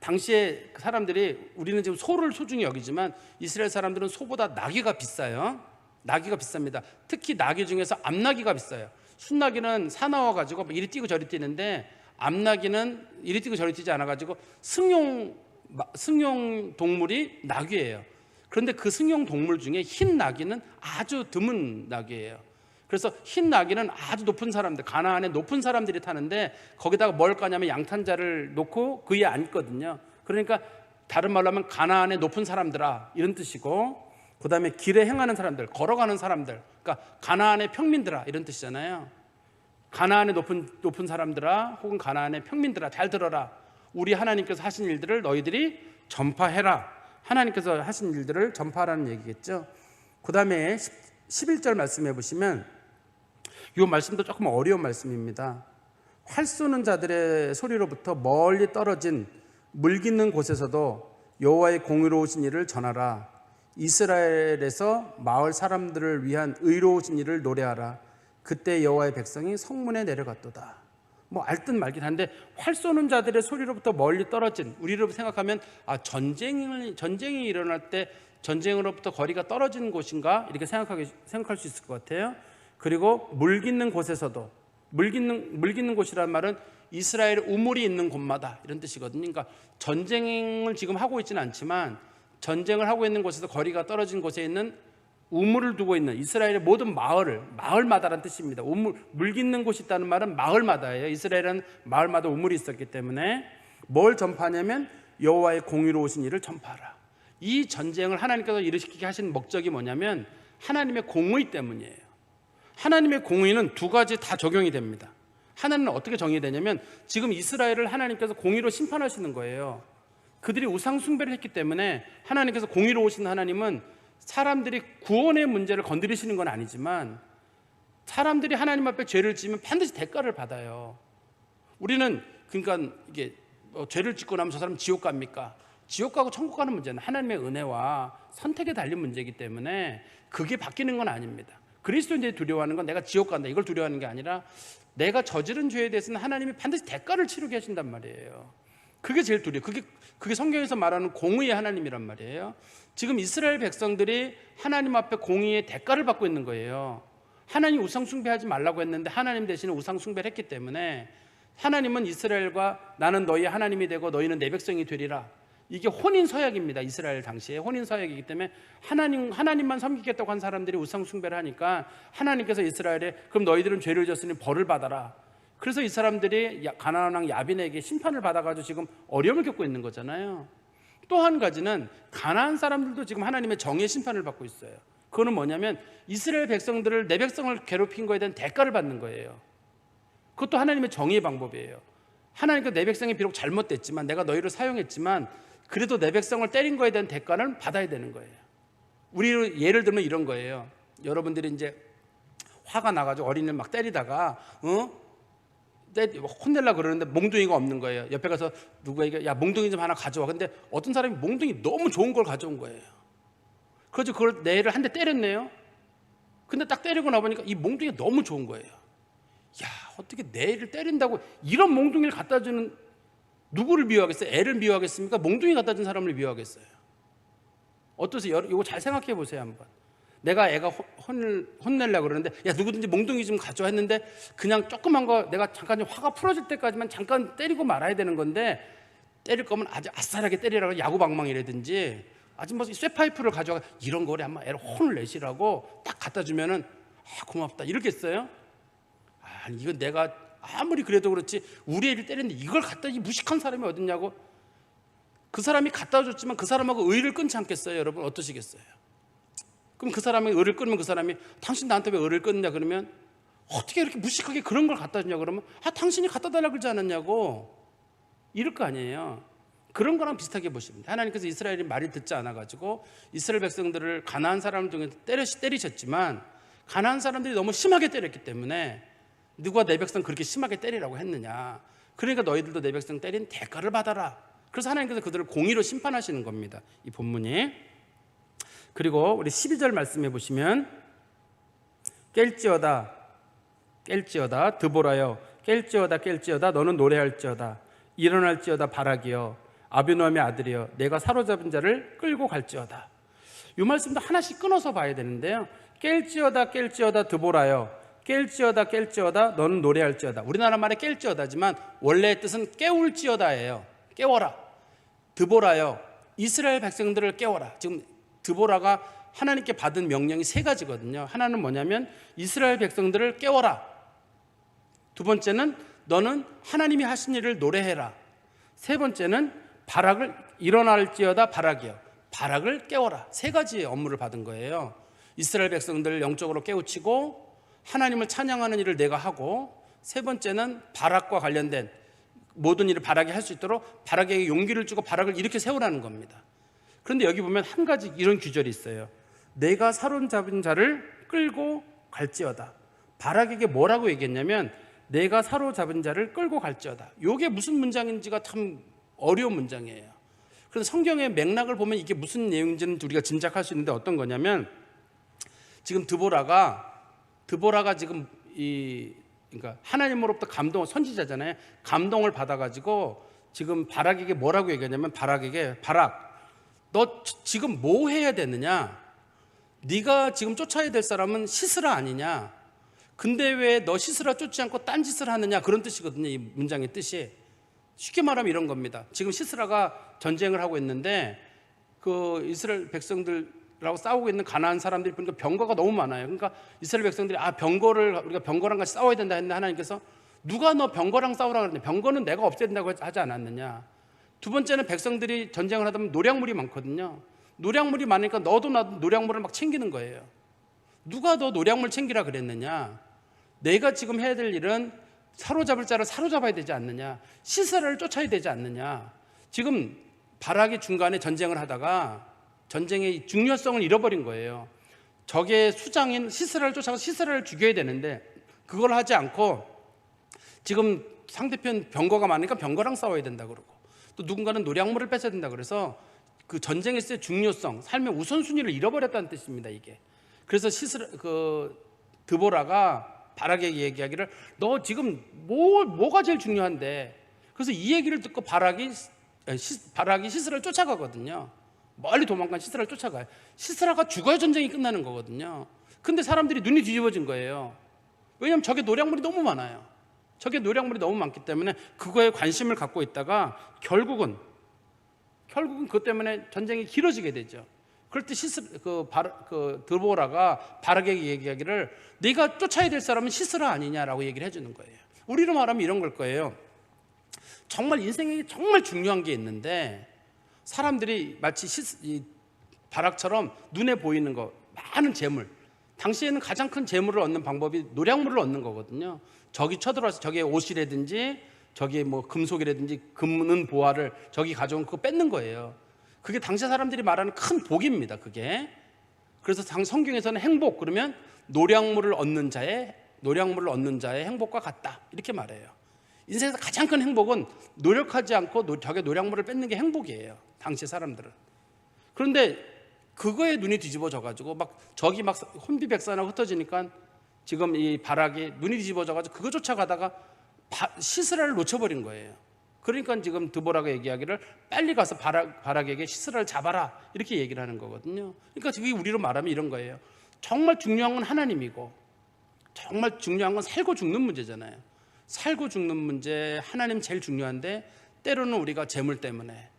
Speaker 1: 당시에 사람들이, 우리는 지금 소를 소중히 여기지만 이스라엘 사람들은 소보다 나귀가 비싸요. 나귀가 비쌉니다. 특히 나귀 중에서 암나귀가 비싸요. 순나귀는 사나워가지고 이리 뛰고 저리 뛰는데 암나귀는 이리 뛰고 저리 뛰지 않아가지고 승용 동물이 나귀예요. 그런데 그 승용 동물 중에 흰 나귀는 아주 드문 나귀예요. 그래서 흰 나귀는 아주 높은 사람들, 가나안의 높은 사람들이 타는데 거기다가 뭘 까냐면 양탄자를 놓고 그 위에 앉거든요. 그러니까 다른 말로 하면 가나안의 높은 사람들아 이런 뜻이고, 그 다음에 길에 행하는 사람들, 걸어가는 사람들, 그러니까 가나안의 평민들아 이런 뜻이잖아요. 가나안의 높은 사람들아, 혹은 가나안의 평민들아, 잘 들어라. 우리 하나님께서 하신 일들을 너희들이 전파해라. 하나님께서 하신 일들을 전파하라는 얘기겠죠. 그 다음에 11절 말씀해 보시면 이 말씀도 조금 어려운 말씀입니다. 활 쏘는 자들의 소리로부터 멀리 떨어진 물 깃는 곳에서도 여호와의 공의로우신 일을 전하라. 이스라엘에서 마을 사람들을 위한 의로우신 일을 노래하라. 그때 여호와의 백성이 성문에 내려갔도다. 뭐 알듯 말긴 한데, 활 쏘는 자들의 소리로부터 멀리 떨어진, 우리로 생각하면 전쟁이 일어날 때 전쟁으로부터 거리가 떨어진 곳인가 이렇게 생각할 수 있을 것 같아요. 그리고 물 깃는 곳에서도, 물 깃는 곳이라는 말은 이스라엘 우물이 있는 곳마다 이런 뜻이거든요. 그러니까 전쟁을 지금 하고 있지는 않지만 전쟁을 하고 있는 곳에서 거리가 떨어진 곳에 있는 우물을 두고 있는 이스라엘의 모든 마을마다라는 뜻입니다. 물 깃는 곳이 있다는 말은 마을마다예요. 이스라엘은 마을마다 우물이 있었기 때문에 뭘 전파하냐면 여호와의 공의로우신 일을 전파하라. 이 전쟁을 하나님께서 일으키게 하신 목적이 뭐냐면 하나님의 공의 때문이에요. 하나님의 공의는 두 가지 다 적용이 됩니다. 하나는 어떻게 정의되냐면 지금 이스라엘을 하나님께서 공의로 심판하시는 거예요. 그들이 우상 숭배를 했기 때문에 하나님께서 공의로우신 하나님은 사람들이 구원의 문제를 건드리시는 건 아니지만 사람들이 하나님 앞에 죄를 지으면 반드시 대가를 받아요. 우리는 그러니까 이게 죄를 짓고 나면 저 사람 지옥 갑니까? 지옥 가고 천국 가는 문제는 하나님의 은혜와 선택에 달린 문제이기 때문에 그게 바뀌는 건 아닙니다. 그리스도인들이 두려워하는 건 내가 지옥 간다 이걸 두려워하는 게 아니라 내가 저지른 죄에 대해서는 하나님이 반드시 대가를 치르게 하신단 말이에요. 그게 제일 두려워요. 그게 성경에서 말하는 공의의 하나님이란 말이에요. 지금 이스라엘 백성들이 하나님 앞에 공의의 대가를 받고 있는 거예요. 하나님 우상 숭배하지 말라고 했는데 하나님 대신에 우상 숭배를 했기 때문에 하나님은 이스라엘과 나는 너희 하나님이 되고 너희는 내 백성이 되리라. 이게 혼인 서약입니다. 이스라엘 당시에 혼인 서약이기 때문에 하나님만 섬기겠다고 한 사람들이 우상 숭배를 하니까 하나님께서 이스라엘에 그럼 너희들은 죄를 졌으니 벌을 받아라. 그래서 이 사람들이 가나안 왕 야빈에게 심판을 받아가지고 지금 어려움을 겪고 있는 거잖아요. 또 한 가지는 가나안 사람들도 지금 하나님의 정의 심판을 받고 있어요. 그거는 뭐냐면 이스라엘 백성들을 내 백성을 괴롭힌 거에 대한 대가를 받는 거예요. 그것도 하나님의 정의의 방법이에요. 하나님께서 내 백성이 비록 잘못됐지만 내가 너희를 사용했지만 그래도 내 백성을 때린 거에 대한 대가는 받아야 되는 거예요. 우리 예를 들면 이런 거예요. 여러분들이 이제 화가 나가지고 어린이를 막 때리다가 혼내려고 그러는데 몽둥이가 없는 거예요. 옆에 가서 누구에게 야 몽둥이 좀 하나 가져와. 근데 어떤 사람이 몽둥이 너무 좋은 걸 가져온 거예요. 그래서 그걸 내 애를 한 대 때렸네요. 근데 딱 때리고 나보니까 이 몽둥이가 너무 좋은 거예요. 야 어떻게 내 애를 때린다고 이런 몽둥이를 갖다 주는 누구를 미워하겠어요? 애를 미워하겠습니까? 몽둥이 갖다 준 사람을 미워하겠어요? 어떠세요? 이거 잘 생각해 보세요 한번. 내가 애가 혼내려고 그러는데 야 누구든지 몽둥이 좀 가져와 했는데 그냥 조그만 거 내가 잠깐 화가 풀어질 때까지만 잠깐 때리고 말아야 되는 건데 때릴 거면 아주 아싸하게 때리라고 야구방망이라든지 아주 뭐 쇠파이프를 가져와 이런 거래 한번 애를 혼을 내시라고 딱 갖다 주면은 고맙다 이렇겠어요? 이건 내가 아무리 그래도 그렇지 우리 애를 때렸는데 이걸 갖다 이 무식한 사람이 어딨냐고. 그 사람이 갖다 줬지만 그 사람하고 의를 끊지 않겠어요? 여러분 어떠시겠어요? 그럼 그 사람이 의를 끊으면 그 사람이 당신 나한테 왜 의를 끊느냐 그러면 어떻게 이렇게 무식하게 그런 걸 갖다 주냐 그러면 당신이 갖다 달라고 그러지 않았냐고 이럴 거 아니에요. 그런 거랑 비슷하게 보시면 돼요. 하나님께서 이스라엘이 말이 듣지 않아가지고 이스라엘 백성들을 가나안 사람을 통해 때리셨지만 가나안 사람들이 너무 심하게 때렸기 때문에 누가 내 백성 그렇게 심하게 때리라고 했느냐. 그러니까 너희들도 내 백성 때린 대가를 받아라. 그래서 하나님께서 그들을 공의로 심판하시는 겁니다. 이 본문이. 그리고 우리 12절 말씀해 보시면 깰지어다 드보라여 깰지어다 너는 노래할지어다 일어날지어다 바라기여 아비노함의 아들이여 내가 사로잡은 자를 끌고 갈지어다. 이 말씀도 하나씩 끊어서 봐야 되는데요. 깰지어다 드보라여 깰지어다 너는 노래할지어다. 우리나라 말에 깰지어다지만 원래의 뜻은 깨울지어다예요. 깨워라. 드보라여 이스라엘 백성들을 깨워라. 지금 드보라가 하나님께 받은 명령이 세 가지거든요. 하나는 뭐냐면 이스라엘 백성들을 깨워라. 두 번째는 너는 하나님이 하신 일을 노래해라. 세 번째는 바락을 일어날지어다 바락이여 바락을 깨워라. 세 가지의 업무를 받은 거예요. 이스라엘 백성들을 영적으로 깨우치고 하나님을 찬양하는 일을 내가 하고 세 번째는 바락과 관련된 모든 일을 바락이 할 수 있도록 바락에게 용기를 주고 바락을 이렇게 세우라는 겁니다. 그런데 여기 보면 한 가지 이런 규절이 있어요. 내가 사로잡은 자를 끌고 갈지어다. 바락에게 뭐라고 얘기했냐면 내가 사로잡은 자를 끌고 갈지어다. 이게 무슨 문장인지가 참 어려운 문장이에요. 그래서 성경의 맥락을 보면 이게 무슨 내용인지는 우리가 짐작할 수 있는데 어떤 거냐면 지금 드보라가 지금 그러니까 하나님으로부터 감동, 선지자잖아요. 감동을 받아가지고 지금 바락에게 뭐라고 얘기하냐면 바락에게 바락 너 지금 뭐 해야 되느냐? 네가 지금 쫓아야 될 사람은 시스라 아니냐? 근데 왜 너 시스라 쫓지 않고 딴짓을 하느냐? 그런 뜻이거든요. 이 문장의 뜻이. 쉽게 말하면 이런 겁니다. 지금 시스라가 전쟁을 하고 있는데 그 이스라엘 백성들하고 싸우고 있는 가나안 사람들이 보니까 병거가 너무 많아요. 그러니까 이스라엘 백성들이 우리가 병거랑 같이 싸워야 된다 했는데 하나님께서 누가 너 병거랑 싸우라 그랬냐? 병거는 내가 없애야 된다고 하지 않았느냐? 두 번째는 백성들이 전쟁을 하다 보면 노량물이 많거든요. 노량물이 많으니까 너도 나도 노량물을 막 챙기는 거예요. 누가 너 노량물 챙기라 그랬느냐? 내가 지금 해야 될 일은 사로잡을 자를 사로잡아야 되지 않느냐? 시스라를 쫓아야 되지 않느냐? 지금 바락이 중간에 전쟁을 하다가 전쟁의 중요성을 잃어버린 거예요. 적의 수장인 시스라를 쫓아가서 시스라를 죽여야 되는데 그걸 하지 않고 지금 상대편 병거가 많으니까 병거랑 싸워야 된다 그러고 또 누군가는 노량물을 뺏어야 된다 그래서 그 전쟁에서의 중요성, 삶의 우선순위를 잃어버렸다는 뜻입니다. 이게. 그래서 드보라가 바락에게 얘기하기를 너 지금 뭐가 제일 중요한데. 그래서 이 얘기를 듣고 바락이 시스라를 쫓아가거든요. 멀리 도망간 시스라를 쫓아가요. 시스라가 죽어야 전쟁이 끝나는 거거든요. 근데 사람들이 눈이 뒤집어진 거예요. 왜냐하면 저게 노략물이 너무 많아요. 저게 노략물이 너무 많기 때문에 그거에 관심을 갖고 있다가 결국은 그것 때문에 전쟁이 길어지게 되죠. 그럴 때 드보라가 바락에게 얘기하기를 네가 쫓아야 될 사람은 시스라 아니냐라고 얘기를 해주는 거예요. 우리로 말하면 이런 걸 거예요. 정말 인생에 정말 중요한 게 있는데 사람들이 마치 바락처럼 눈에 보이는 거, 많은 재물, 당시에는 가장 큰 재물을 얻는 방법이 노략물을 얻는 거거든요. 적이 쳐들어와서 저게 옷이라든지 저게 뭐 금속이라든지 금은 보화를 적이 가져온 그거 뺏는 거예요. 그게 당시 사람들이 말하는 큰 복입니다. 그게. 그래서 성경에서는 행복 그러면 노략물을 얻는 자의 행복과 같다 이렇게 말해요. 인생에서 가장 큰 행복은 노력하지 않고 적의 노략물을 뺏는 게 행복이에요. 당시 사람들은. 그런데 그거에 눈이 뒤집어져 가지고 적이 혼비백산하고 흩어지니까 지금 이 바락이 눈이 뒤집어져 가지고 그거 쫓아가다가 시스라를 놓쳐버린 거예요. 그러니까 지금 드보라가 얘기하기를 빨리 가서 바락에게 시스라를 잡아라 이렇게 얘기를 하는 거거든요. 그러니까 그게 우리로 말하면 이런 거예요. 정말 중요한 건 하나님이고 정말 중요한 건 살고 죽는 문제잖아요. 살고 죽는 문제 하나님 제일 중요한데 때로는 우리가 재물 때문에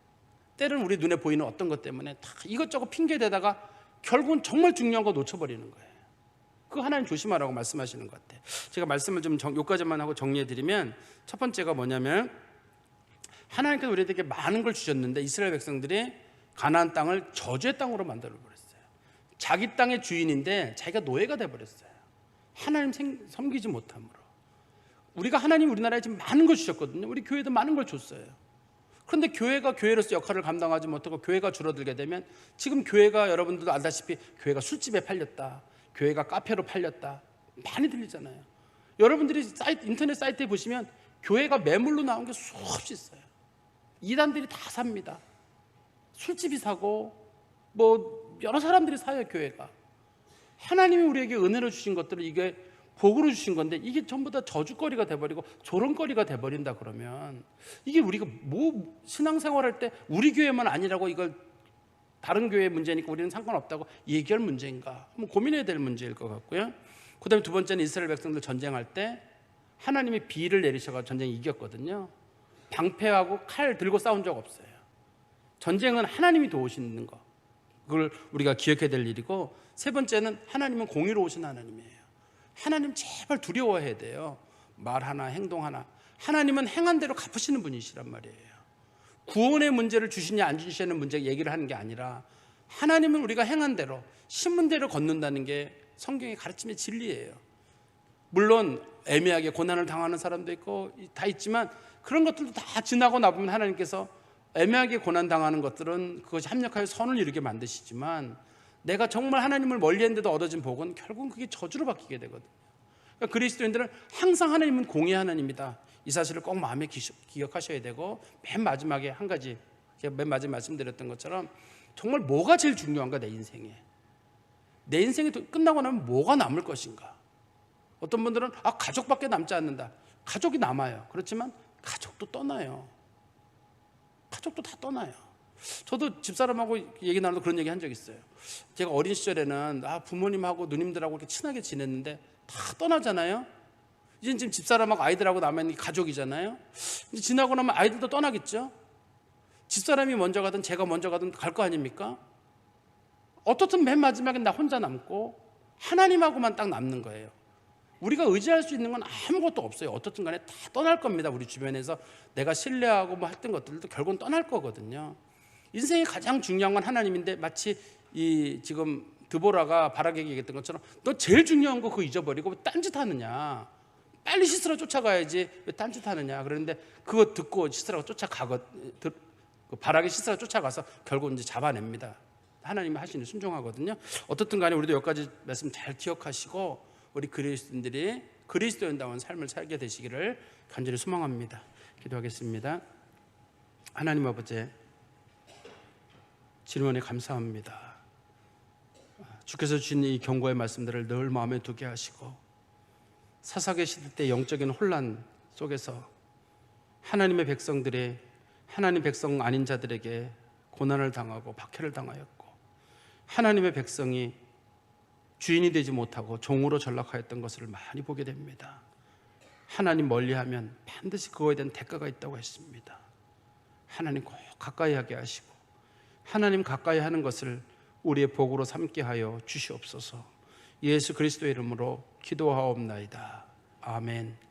Speaker 1: 때로는 우리 눈에 보이는 어떤 것 때문에 다 이것저것 핑계대다가 결국은 정말 중요한 거 놓쳐버리는 거예요. 그거 하나님 조심하라고 말씀하시는 것 같아요. 제가 말씀을 좀 여기까지만 하고 정리해드리면 첫 번째가 뭐냐면 하나님께서 우리에게 많은 걸 주셨는데 이스라엘 백성들이 가나안 땅을 저주의 땅으로 만들어버렸어요. 자기 땅의 주인인데 자기가 노예가 돼버렸어요. 하나님 섬기지 못함으로. 우리가 하나님 우리나라에 지금 많은 걸 주셨거든요. 우리 교회도 많은 걸 줬어요. 그런데 교회가 교회로서 역할을 감당하지 못하고 교회가 줄어들게 되면 지금 교회가 여러분들도 알다시피 교회가 술집에 팔렸다, 교회가 카페로 팔렸다 많이 들리잖아요. 여러분들이 인터넷 사이트에 보시면 교회가 매물로 나온 게 수없이 있어요. 이단들이 다 삽니다. 술집이 사고 뭐 여러 사람들이 사요. 교회가 하나님이 우리에게 은혜로 주신 것들을 이게 복으로 주신 건데 이게 전부 다 저주거리가 돼버리고 조롱거리가 돼버린다 그러면 이게 우리가 뭐 신앙생활할 때 우리 교회만 아니라고 이걸 다른 교회의 문제니까 우리는 상관없다고 얘기할 문제인가 한번 고민해야 될 문제일 것 같고요. 그 다음에 두 번째는 이스라엘 백성들 전쟁할 때 하나님이 비를 내리셔서 전쟁 이겼거든요. 방패하고 칼 들고 싸운 적 없어요. 전쟁은 하나님이 도우시는 거, 그걸 우리가 기억해야 될 일이고, 세 번째는 하나님은 공의로우신 하나님이에요. 하나님 제발 두려워해야 돼요. 말 하나 행동 하나 하나님은 행한 대로 갚으시는 분이시란 말이에요. 구원의 문제를 주시냐 안 주시냐는 문제 얘기를 하는 게 아니라 하나님은 우리가 행한 대로 신문대로 걷는다는 게 성경의 가르침의 진리예요. 물론 애매하게 고난을 당하는 사람도 있고 다 있지만 그런 것들도 다 지나고 나보면 하나님께서 애매하게 고난당하는 것들은 그것이 합력하여 선을 이루게 만드시지만 내가 정말 하나님을 멀리했는데도 얻어진 복은 결국은 그게 저주로 바뀌게 되거든요. 그러니까 그리스도인들은 항상 하나님은 공의 하나님이다, 이 사실을 꼭 마음에 기억하셔야 되고, 맨 마지막에 한 가지, 제가 맨 마지막에 말씀드렸던 것처럼 정말 뭐가 제일 중요한가, 내 인생이 끝나고 나면 뭐가 남을 것인가. 어떤 분들은 가족밖에 남지 않는다. 가족이 남아요. 그렇지만 가족도 떠나요. 가족도 다 떠나요. 저도 집사람하고 얘기 나누면서 그런 얘기 한 적 있어요. 제가 어린 시절에는 부모님하고 누님들하고 이렇게 친하게 지냈는데 다 떠나잖아요. 이제 지금 집사람하고 아이들하고 남은 가족이잖아요. 이제 지나고 나면 아이들도 떠나겠죠. 집사람이 먼저 가든 제가 먼저 가든 갈 거 아닙니까? 어떻든 맨 마지막엔 나 혼자 남고 하나님하고만 딱 남는 거예요. 우리가 의지할 수 있는 건 아무것도 없어요. 어떻든 간에 다 떠날 겁니다. 우리 주변에서 내가 신뢰하고 뭐 했던 것들도 결국은 떠날 거거든요. 인생이 가장 중요한 건 하나님인데 마치 이 지금 드보라가 바락에게 얘기했던 것처럼 너 제일 중요한 거 그거 잊어버리고 왜 딴짓 하느냐, 빨리 시스라 쫓아가야지 왜 딴짓 하느냐. 그런데 그거 듣고 시스라가 바락이 시스라 쫓아가서 결국 이제 잡아냅니다. 하나님이 하시는 순종하거든요. 어떻든 간에 우리도 여기까지 말씀 잘 기억하시고 우리 그리스도인들이 그리스도인다운 삶을 살게 되시기를 간절히 소망합니다. 기도하겠습니다. 하나님 아버지, 질문에 감사합니다. 주께서 주신 이 경고의 말씀들을 늘 마음에 두게 하시고 사사계 시대 때 영적인 혼란 속에서 하나님의 백성들의 하나님 백성 아닌 자들에게 고난을 당하고 박해를 당하였고, 하나님의 백성이 주인이 되지 못하고 종으로 전락하였던 것을 많이 보게 됩니다. 하나님 멀리하면 반드시 그거에 대한 대가가 있다고 했습니다. 하나님 꼭 가까이 하게 하시고 하나님 가까이 하는 것을 우리의 복으로 삼게 하여 주시옵소서. 예수 그리스도의 이름으로 기도하옵나이다. 아멘.